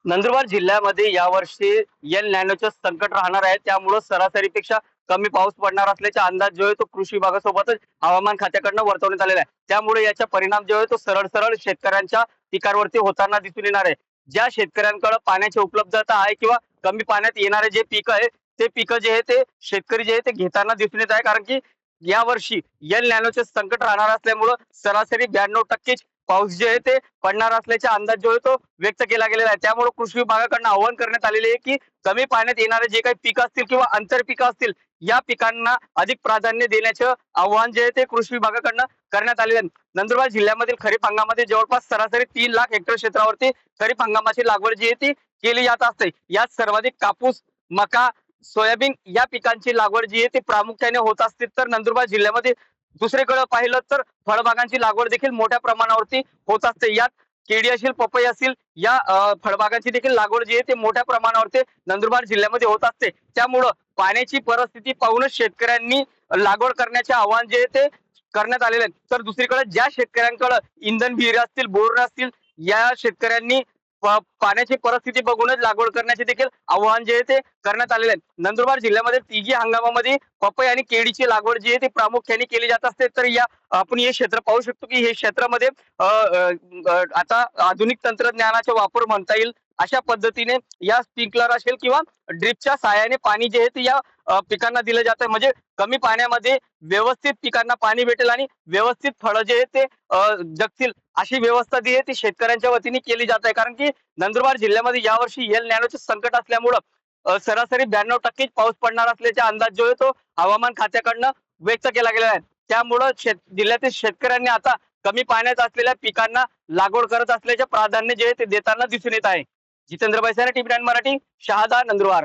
नंदुरबार जिल्ह्यामध्ये यावर्षी एल नॅनोचे संकट राहणार आहे. त्यामुळे सरासरीपेक्षा कमी पाऊस पडणार असल्याचा अंदाज जो आहे तो कृषी विभागासोबतच हवामान खात्याकडनं वर्तवण्यात आलेला आहे. त्यामुळे याचा परिणाम जो आहे तो सरळ सरळ शेतकऱ्यांच्या पिकांवरती होताना दिसून येणार आहे. ज्या शेतकऱ्यांकडे पाण्याची उपलब्धता आहे किंवा कमी पाण्यात येणारे जे पीक आहे ते पिकं जे आहे ते शेतकरी जे आहे ते घेताना दिसून येत आहे. कारण की यावर्षी एल नॅनोचे संकट राहणार असल्यामुळं सरासरी 92% पाऊस जे आहे ते पडणार असल्याचा अंदाज जो आहे तो व्यक्त केला गेलेला आहे. त्यामुळे कृषी विभागाकडून आवाहन करण्यात आलेले आहे की कमी पाण्यात येणारे जे काही पिकं असतील किंवा आंतर पिकं असतील या पिकांना अधिक प्राधान्य देण्याचं आवाहन जे आहे ते कृषी विभागाकडनं करण्यात आलेले आहे. नंदुरबार जिल्ह्यामधील खरीप हंगामामध्ये जवळपास सरासरी 3 लाख हेक्टर क्षेत्रावरती खरीप हंगामाची लागवड जी आहे ती केली जात असते. यात सर्वाधिक कापूस, मका, सोयाबीन या पिकांची लागवड जी आहे ती प्रामुख्याने होत असते. तर नंदुरबार जिल्ह्यामध्ये दुसरीकडे पाहिलं तर फळबागांची लागवड देखील मोठ्या प्रमाणावरती होत असते. यात केळी असेल, पपई असेल या फळबागांची देखील लागवड जी आहे ते मोठ्या प्रमाणावरती नंदुरबार जिल्ह्यामध्ये होत असते. त्यामुळं पाण्याची परिस्थिती पाहूनच शेतकऱ्यांनी लागवड करण्याचे आवाहन जे आहे ते करण्यात आलेले आहे. तर दुसरीकडे ज्या शेतकऱ्यांकडे इंधन विहीर असतील, बोर असतील या शेतकऱ्यांनी पाण्याची परिस्थिती बघूनच लागवड करण्याचे देखील आवाहन जे आहे ते करण्यात आलेले आहे. नंदुरबार जिल्ह्यामध्ये तिघी हंगामामध्ये पपई आणि केळीची लागवड जी आहे ती प्रामुख्याने केली जात असते. तर या आपण हे क्षेत्र पाहू शकतो की हे क्षेत्रामध्ये आता आधुनिक तंत्रज्ञानाचा वापर म्हणता येईल अशा पद्धतीने या स्प्रिंकलर असेल किंवा ड्रिपच्या सहाय्याने पाणी जे आहे ते या पिकांना दिलं जातं. म्हणजे कमी पाण्यामध्ये व्यवस्थित पिकांना पाणी भेटेल आणि व्यवस्थित फळं जे आहे ते जगतील अशी व्यवस्था जी आहे ती शेतकऱ्यांच्या वतीने केली जात आहे. कारण की नंदुरबार जिल्ह्यामध्ये यावर्षी एल नॅनोचे संकट असल्यामुळं सरासरी 92% पाऊस पडणार असल्याचा अंदाज जो आहे तो हवामान खात्याकडनं व्यक्त केला गेला आहे. त्यामुळं जिल्ह्यातील शेतकऱ्यांनी आता कमी पाण्यात असलेल्या पिकांना लागवड करत असल्याचे प्राधान्य जे आहे ते देताना दिसून येत आहे. जितेंद्र बैसाने, टीव्ही9 मराठी, शहादा, नंदुरबार.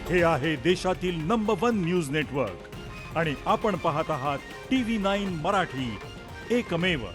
हे आहे देशातील नंबर 1 न्यूज नेटवर्क आणि आपण पाहत आहात टीव्ही 9 मराठी, एकमेव.